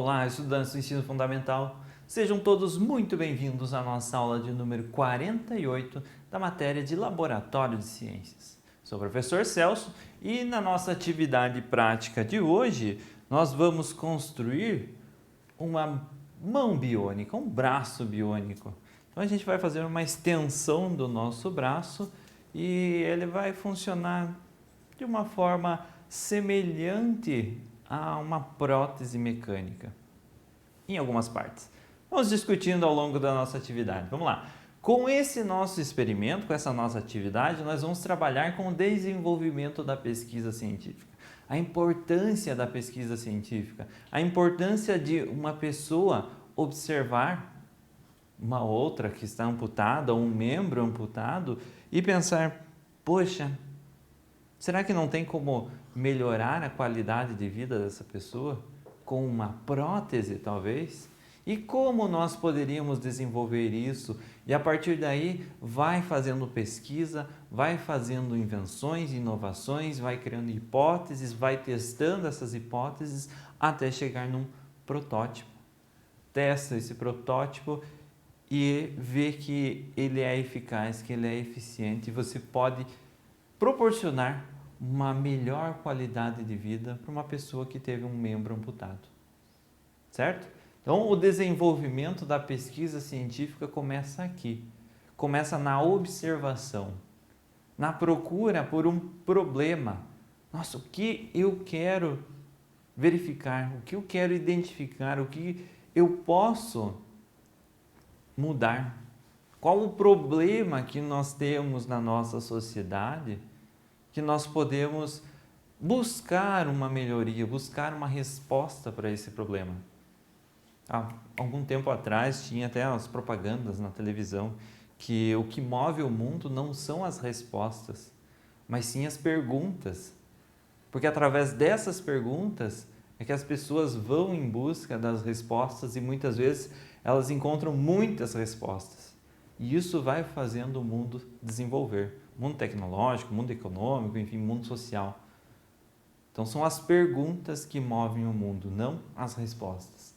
Olá, estudantes do ensino fundamental. Sejam todos muito bem-vindos à nossa aula de número 48 da matéria de Laboratório de Ciências. Sou o professor Celso e na nossa atividade prática de hoje nós vamos construir uma mão biônica, um braço biônico. Então a gente vai fazer uma extensão do nosso braço e ele vai funcionar de uma forma semelhante a uma prótese mecânica, em algumas partes. Vamos discutindo ao longo da nossa atividade. Vamos lá. Com esse nosso experimento, com essa nossa atividade, nós vamos trabalhar com o desenvolvimento da pesquisa científica. A importância da pesquisa científica, a importância de uma pessoa observar uma outra que está amputada, ou um membro amputado, e pensar, poxa, será que não tem como melhorar a qualidade de vida dessa pessoa com uma prótese, talvez? E como nós poderíamos desenvolver isso? E a partir daí vai fazendo pesquisa, vai fazendo invenções, inovações, vai criando hipóteses, vai testando essas hipóteses até chegar num protótipo. Testa esse protótipo e vê que ele é eficaz, que ele é eficiente e você pode proporcionar uma melhor qualidade de vida para uma pessoa que teve um membro amputado, certo? Então, o desenvolvimento da pesquisa científica começa aqui, começa na observação, na procura por um problema. Nossa, o que eu quero verificar, o que eu quero identificar, o que eu posso mudar? Qual o problema que nós temos na nossa sociedade que nós podemos buscar uma melhoria, buscar uma resposta para esse problema? Há algum tempo atrás tinha até as propagandas na televisão que o que move o mundo não são as respostas, mas sim as perguntas. Porque através dessas perguntas é que as pessoas vão em busca das respostas e muitas vezes elas encontram muitas respostas. E isso vai fazendo o mundo desenvolver. Mundo tecnológico, mundo econômico, enfim, mundo social. Então são as perguntas que movem o mundo, não as respostas.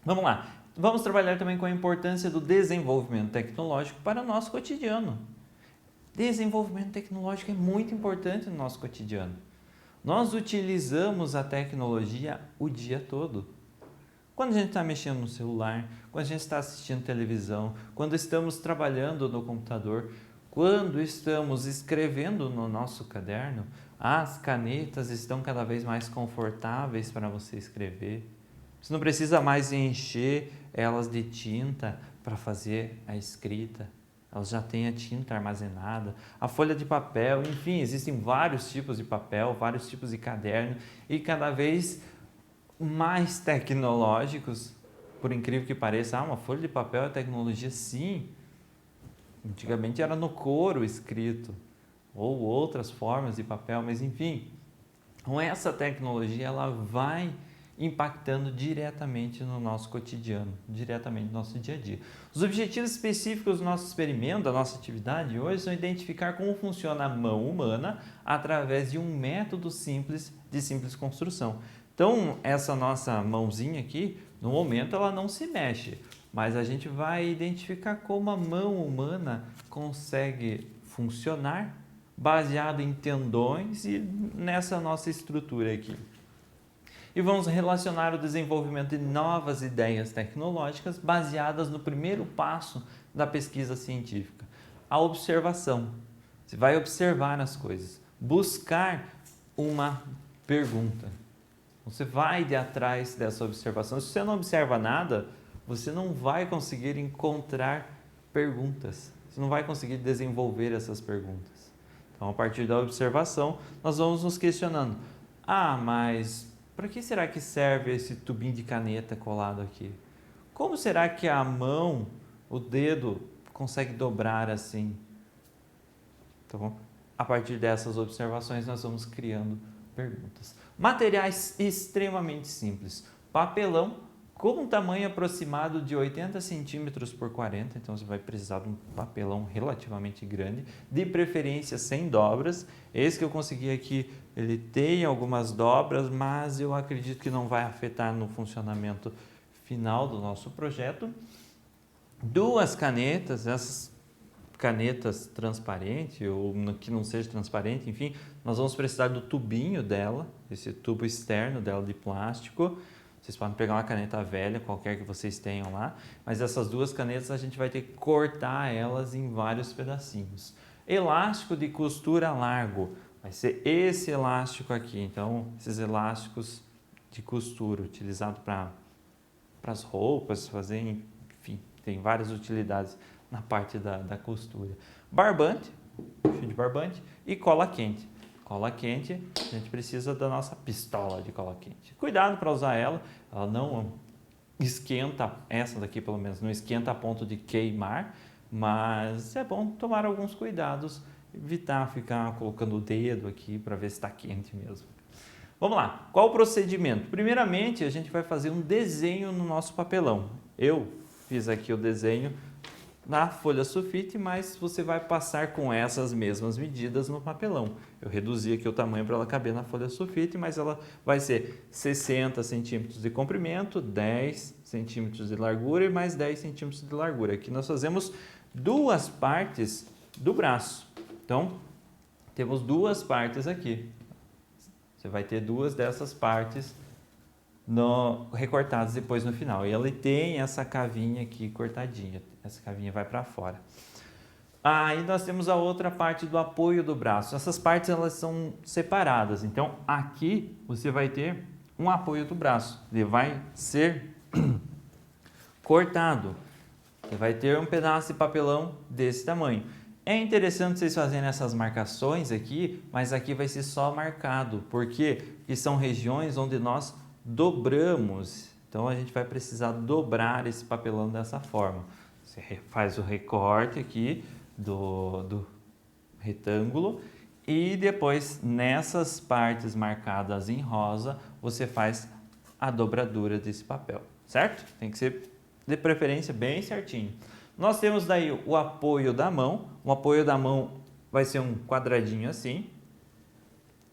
Vamos lá. Vamos trabalhar também com a importância do desenvolvimento tecnológico para o nosso cotidiano. Desenvolvimento tecnológico é muito importante no nosso cotidiano. Nós utilizamos a tecnologia o dia todo. Quando a gente está mexendo no celular, quando a gente está assistindo televisão, quando estamos trabalhando no computador, quando estamos escrevendo no nosso caderno, as canetas estão cada vez mais confortáveis para você escrever. Você não precisa mais encher elas de tinta para fazer a escrita. Elas já têm a tinta armazenada, a folha de papel, enfim, existem vários tipos de papel, vários tipos de caderno e cada vez mais tecnológicos, por incrível que pareça. Uma folha de papel é tecnologia? Sim. Antigamente era no couro escrito, ou outras formas de papel, mas enfim. Com essa tecnologia, ela vai impactando diretamente no nosso cotidiano, diretamente no nosso dia a dia. Os objetivos específicos do nosso experimento, da nossa atividade hoje, são identificar como funciona a mão humana através de um método simples de simples construção. Então, essa nossa mãozinha aqui, no momento ela não se mexe, mas a gente vai identificar como a mão humana consegue funcionar baseado em tendões e nessa nossa estrutura aqui. E vamos relacionar o desenvolvimento de novas ideias tecnológicas baseadas no primeiro passo da pesquisa científica, a observação. Você vai observar as coisas, buscar uma pergunta. Você vai de atrás dessa observação. Se você não observa nada, você não vai conseguir encontrar perguntas. Você não vai conseguir desenvolver essas perguntas. Então, a partir da observação, nós vamos nos questionando. Mas para que será que serve esse tubinho de caneta colado aqui? Como será que a mão, o dedo, consegue dobrar assim? Então, a partir dessas observações, nós vamos criando perguntas. Materiais extremamente simples. Papelão, com um tamanho aproximado de 80 centímetros por 40, então você vai precisar de um papelão relativamente grande, de preferência sem dobras. Esse que eu consegui aqui, ele tem algumas dobras, mas eu acredito que não vai afetar no funcionamento final do nosso projeto. 2 canetas, essas canetas transparentes ou que não seja transparente, enfim, nós vamos precisar do tubinho dela, esse tubo externo dela de plástico. Vocês podem pegar uma caneta velha, qualquer que vocês tenham lá, mas essas 2 canetas a gente vai ter que cortar elas em vários pedacinhos. Elástico de costura largo, vai ser esse elástico aqui. Então, esses elásticos de costura utilizados para as roupas, fazer, enfim, tem várias utilidades na parte da costura. Barbante, fio de barbante e cola quente. Cola quente, a gente precisa da nossa pistola de cola quente. Cuidado para usar ela, ela não esquenta, essa daqui pelo menos, não esquenta a ponto de queimar, mas é bom tomar alguns cuidados, evitar ficar colocando o dedo aqui para ver se está quente mesmo. Vamos lá, qual o procedimento? Primeiramente, a gente vai fazer um desenho no nosso papelão. Eu fiz aqui o desenho na folha sulfite, mas você vai passar com essas mesmas medidas no papelão. Eu reduzi aqui o tamanho para ela caber na folha sulfite, mas ela vai ser 60 centímetros de comprimento, 10 centímetros de largura e mais 10 centímetros de largura. Aqui nós fazemos 2 partes do braço. Então, temos 2 partes aqui. Você vai ter 2 dessas partes recortadas depois no final. E ele tem essa cavinha aqui cortadinha. Essa cavinha vai para fora. Aí nós temos a outra parte do apoio do braço. Essas partes elas são separadas. Então aqui você vai ter um apoio do braço. Ele vai ser cortado. Você vai ter um pedaço de papelão desse tamanho. É interessante vocês fazerem essas marcações aqui, mas aqui vai ser só marcado. Por quê? Porque são regiões onde nós dobramos. Então a gente vai precisar dobrar esse papelão dessa forma. Você faz o recorte aqui do retângulo e depois nessas partes marcadas em rosa você faz a dobradura desse papel, certo? Tem que ser de preferência bem certinho. Nós temos daí o apoio da mão. O apoio da mão vai ser um quadradinho assim.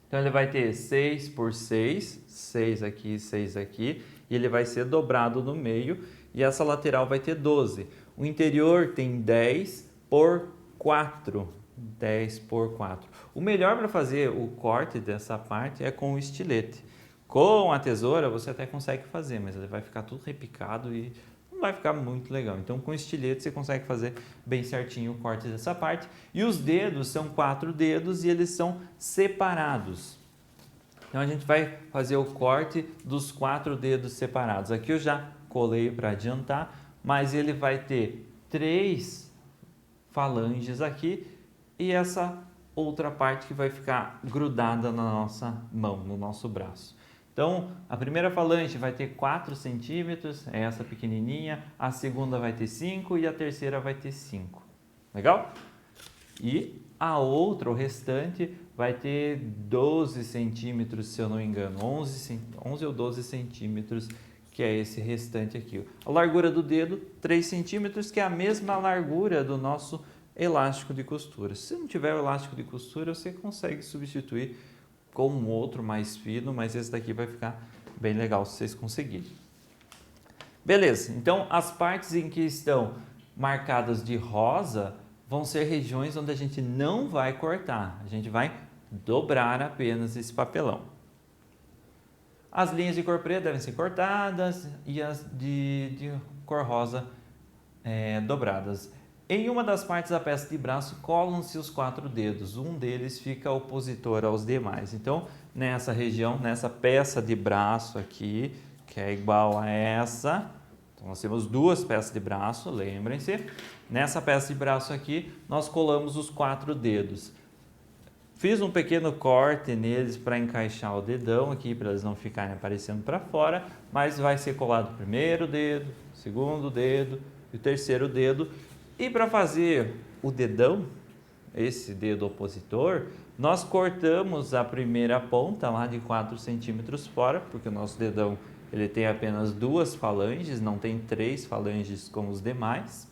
Então ele vai ter 6 por 6, 6 aqui, 6 aqui, e ele vai ser dobrado no meio e essa lateral vai ter 12. O interior tem 10 por 4, 10 por 4. O melhor para fazer o corte dessa parte é com o estilete. Com a tesoura você até consegue fazer, mas ele vai ficar tudo repicado e não vai ficar muito legal. Então com o estilete você consegue fazer bem certinho o corte dessa parte. E os dedos são 4 dedos e eles são separados. Então a gente vai fazer o corte dos 4 dedos separados. Aqui eu já colei para adiantar, mas ele vai ter 3 falanges aqui e essa outra parte que vai ficar grudada na nossa mão, no nosso braço. Então, a primeira falange vai ter 4 centímetros, é essa pequenininha, a segunda vai ter 5 e a terceira vai ter 5. Legal? E a outra, o restante, vai ter 12 centímetros, se eu não me engano, 11 ou 12 centímetros, que é esse restante aqui. A largura do dedo, 3 centímetros, que é a mesma largura do nosso elástico de costura. Se não tiver o elástico de costura, você consegue substituir com um outro mais fino, mas esse daqui vai ficar bem legal se vocês conseguirem. Beleza, então as partes em que estão marcadas de rosa vão ser regiões onde a gente não vai cortar, a gente vai dobrar apenas esse papelão. As linhas de cor preta devem ser cortadas e as de cor rosa dobradas. Em uma das partes da peça de braço colam-se os 4 dedos, um deles fica opositor aos demais. Então, nessa região, nessa peça de braço aqui, que é igual a essa, então nós temos 2 peças de braço, lembrem-se. Nessa peça de braço aqui, nós colamos os 4 dedos. Fiz um pequeno corte neles para encaixar o dedão aqui, para eles não ficarem aparecendo para fora, mas vai ser colado o primeiro dedo, o segundo dedo e o terceiro dedo. E para fazer o dedão, esse dedo opositor, nós cortamos a primeira ponta lá de 4 centímetros fora, porque o nosso dedão ele tem apenas 2 falanges, não tem 3 falanges como os demais.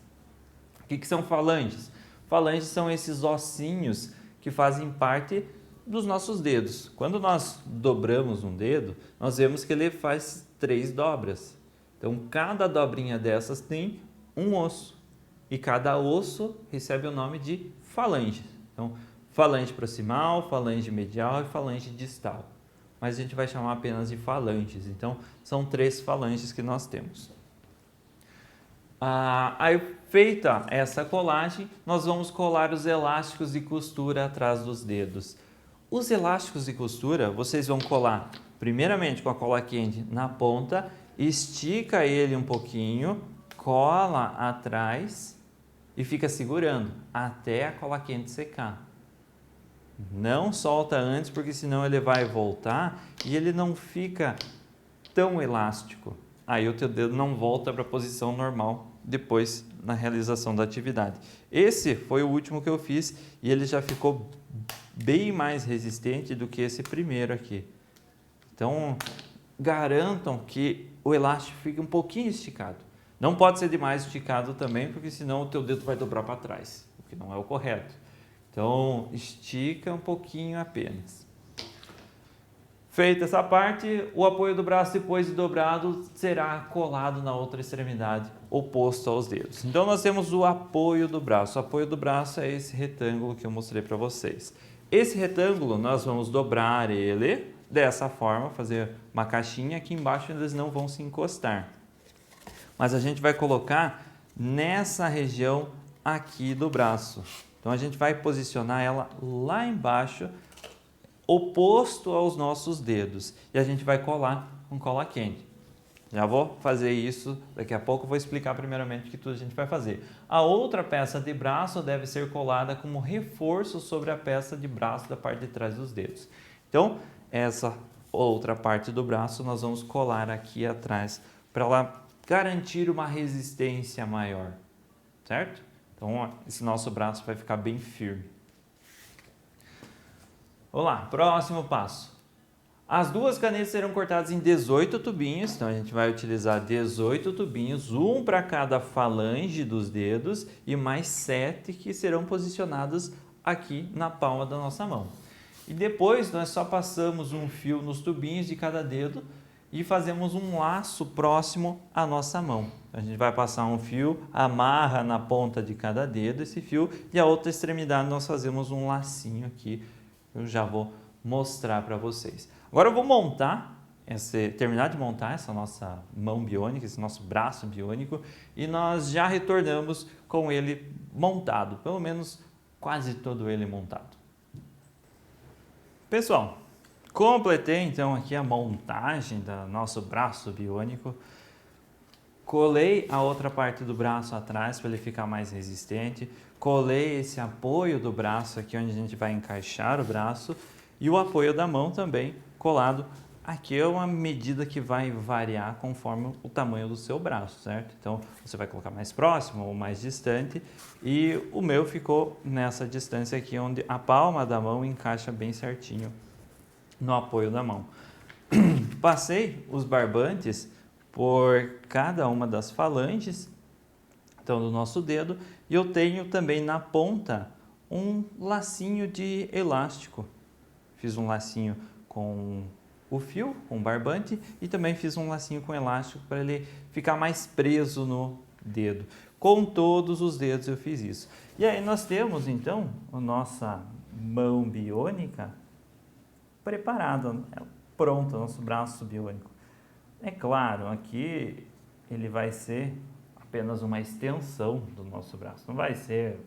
O que são falanges? Falanges são esses ossinhos que fazem parte dos nossos dedos. Quando nós dobramos um dedo, nós vemos que ele faz 3 dobras. Então, cada dobrinha dessas tem um osso. E cada osso recebe o nome de falange. Então, falange proximal, falange medial e falange distal. Mas a gente vai chamar apenas de falanges. Então, são 3 falanges que nós temos. Aí, feita essa colagem, nós vamos colar os elásticos de costura atrás dos dedos. Os elásticos de costura, vocês vão colar primeiramente com a cola quente na ponta, estica ele um pouquinho, cola atrás e fica segurando até a cola quente secar. Não solta antes, porque senão ele vai voltar e ele não fica tão elástico. Aí o teu dedo não volta para a posição normal depois na realização da atividade. Esse foi o último que eu fiz e ele já ficou bem mais resistente do que esse primeiro aqui. Então, garantam que o elástico fique um pouquinho esticado. Não pode ser demais esticado também, porque senão o teu dedo vai dobrar para trás, o que não é o correto. Então, estica um pouquinho apenas. Feita essa parte, o apoio do braço depois de dobrado será colado na outra extremidade, oposto aos dedos. Então, nós temos o apoio do braço. O apoio do braço é esse retângulo que eu mostrei para vocês. Esse retângulo, nós vamos dobrar ele dessa forma, fazer uma caixinha. Aqui embaixo eles não vão se encostar. Mas a gente vai colocar nessa região aqui do braço. Então, a gente vai posicionar ela lá embaixo, oposto aos nossos dedos. E a gente vai colar com cola quente. Já vou fazer isso, daqui a pouco eu vou explicar primeiramente o que tudo a gente vai fazer. A outra peça de braço deve ser colada como reforço sobre a peça de braço da parte de trás dos dedos. Então, essa outra parte do braço nós vamos colar aqui atrás para ela garantir uma resistência maior, certo? Então, esse nosso braço vai ficar bem firme. Vamos lá, próximo passo. As 2 canetas serão cortadas em 18 tubinhos, então a gente vai utilizar 18 tubinhos, um para cada falange dos dedos e mais 7 que serão posicionados aqui na palma da nossa mão. E depois nós só passamos um fio nos tubinhos de cada dedo e fazemos um laço próximo à nossa mão. A gente vai passar um fio, amarra na ponta de cada dedo esse fio e a outra extremidade nós fazemos um lacinho aqui. Eu já vou mostrar para vocês. Agora eu vou terminar de montar essa nossa mão biônica, esse nosso braço biônico, e nós já retornamos com ele montado, pelo menos quase todo ele montado. Pessoal, completei então aqui a montagem do nosso braço biônico. Colei a outra parte do braço atrás para ele ficar mais resistente. Colei esse apoio do braço aqui onde a gente vai encaixar o braço e o apoio da mão também colado. Aqui é uma medida que vai variar conforme o tamanho do seu braço, certo? Então, você vai colocar mais próximo ou mais distante e o meu ficou nessa distância aqui onde a palma da mão encaixa bem certinho no apoio da mão. Passei os barbantes por cada uma das falanges, então, do nosso dedo, e eu tenho também na ponta um lacinho de elástico. Fiz um lacinho com o fio, com o barbante, e também fiz um lacinho com elástico para ele ficar mais preso no dedo. Com todos os dedos eu fiz isso. E aí nós temos então a nossa mão biônica preparada, pronto, o nosso braço biônico. É claro, aqui ele vai ser apenas uma extensão do nosso braço, não vai ser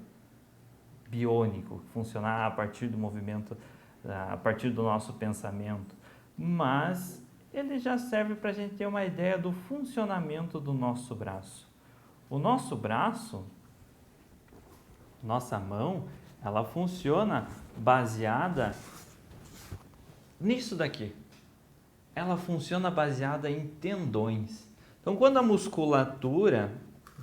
biônico, funcionar a partir do movimento, a partir do nosso pensamento, mas ele já serve para a gente ter uma ideia do funcionamento do nosso braço. O nosso braço, nossa mão, ela funciona baseada nisso daqui. Ela funciona baseada em tendões. Então, quando a musculatura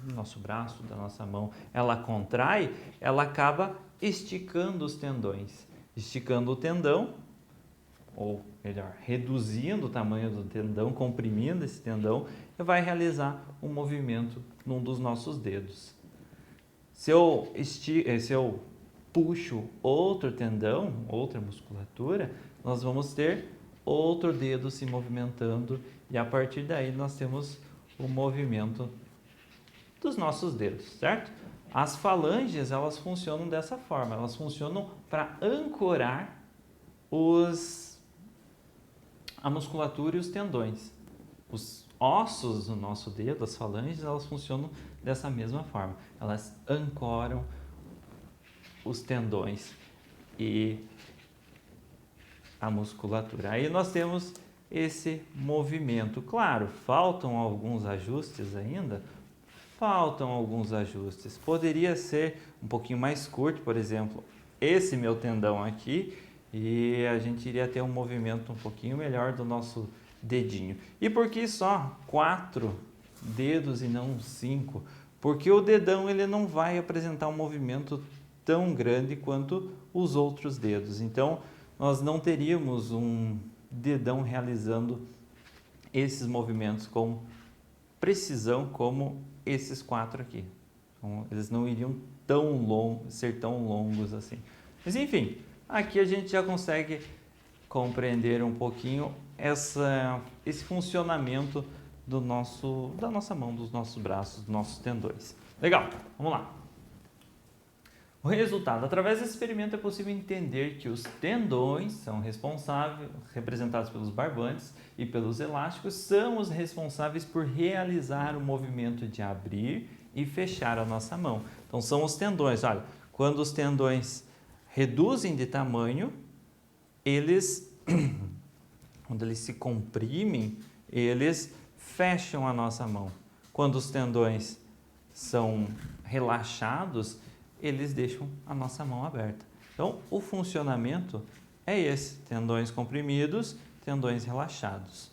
do nosso braço, da nossa mão, ela contrai, ela acaba esticando os tendões. Esticando o tendão, ou melhor, reduzindo o tamanho do tendão, comprimindo esse tendão, e vai realizar um movimento num dos nossos dedos. Se eu puxo outro tendão, outra musculatura, nós vamos ter outro dedo se movimentando e a partir daí nós temos o movimento dos nossos dedos, certo? As falanges, elas funcionam dessa forma, elas funcionam para ancorar a musculatura e os tendões. Os ossos do nosso dedo, as falanges, elas funcionam dessa mesma forma. Elas ancoram os tendões e a musculatura. Aí nós temos esse movimento. Claro, faltam alguns ajustes ainda. Faltam alguns ajustes. Poderia ser um pouquinho mais curto, por exemplo, esse meu tendão aqui, e a gente iria ter um movimento um pouquinho melhor do nosso dedinho. E por que só 4 dedos e não 5? Porque o dedão ele não vai apresentar um movimento tão grande quanto os outros dedos. Então, nós não teríamos um dedão realizando esses movimentos com precisão como esses 4 aqui. Então, eles não iriam ser tão longos assim. Mas enfim, aqui a gente já consegue compreender um pouquinho esse funcionamento da nossa mão, dos nossos braços, dos nossos tendões. Legal, vamos lá. O resultado. Através desse experimento é possível entender que os tendões são responsáveis, representados pelos barbantes e pelos elásticos, são os responsáveis por realizar o movimento de abrir e fechar a nossa mão. Então, são os tendões. Olha, quando os tendões reduzem de tamanho, quando eles se comprimem, eles fecham a nossa mão. Quando os tendões são relaxados, eles deixam a nossa mão aberta. Então, o funcionamento é esse: tendões comprimidos, tendões relaxados.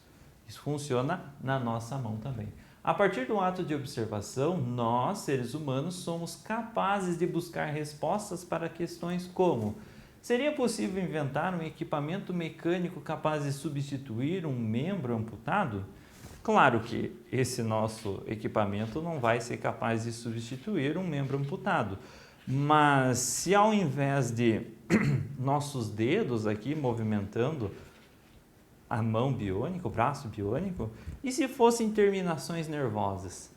Isso funciona na nossa mão também. A partir do ato de observação, nós, seres humanos, somos capazes de buscar respostas para questões como: seria possível inventar um equipamento mecânico capaz de substituir um membro amputado? Claro que esse nosso equipamento não vai ser capaz de substituir um membro amputado, mas se ao invés de nossos dedos aqui movimentando a mão biônica, o braço biônico, e se fossem terminações nervosas?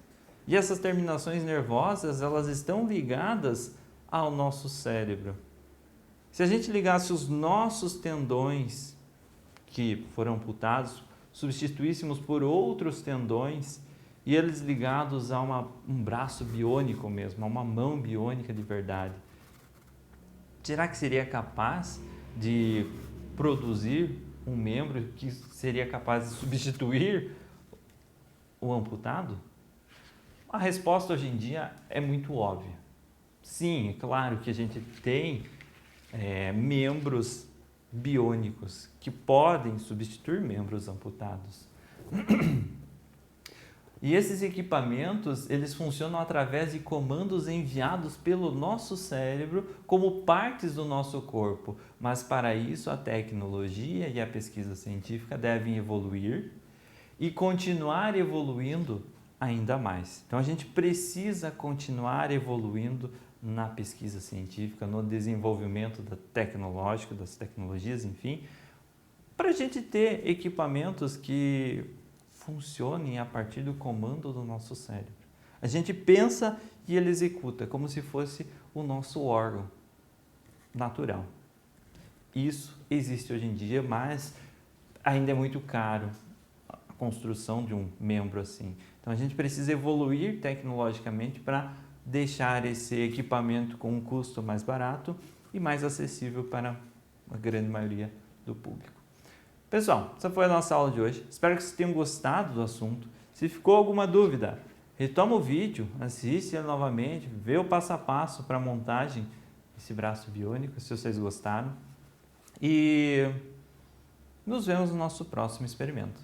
E essas terminações nervosas, elas estão ligadas ao nosso cérebro. Se a gente ligasse os nossos tendões que foram amputados, substituíssemos por outros tendões e eles ligados a um braço biônico mesmo, a uma mão biônica de verdade, será que seria capaz de produzir um membro que seria capaz de substituir o amputado? A resposta hoje em dia é muito óbvia. Sim, é claro que a gente tem membros biônicos que podem substituir membros amputados. E esses equipamentos, eles funcionam através de comandos enviados pelo nosso cérebro como partes do nosso corpo. Mas para isso a tecnologia e a pesquisa científica devem evoluir e continuar evoluindo ainda mais. Então a gente precisa continuar evoluindo na pesquisa científica, no desenvolvimento tecnológico, das tecnologias, enfim, para a gente ter equipamentos que funcionem a partir do comando do nosso cérebro. A gente pensa e ele executa, como se fosse o nosso órgão natural. Isso existe hoje em dia, mas ainda é muito caro a construção de um membro assim. Então a gente precisa evoluir tecnologicamente para deixar esse equipamento com um custo mais barato e mais acessível para a grande maioria do público. Pessoal, essa foi a nossa aula de hoje. Espero que vocês tenham gostado do assunto. Se ficou alguma dúvida, retoma o vídeo, assiste ele novamente, vê o passo a passo para a montagem desse braço biônico, se vocês gostaram. E nos vemos no nosso próximo experimento.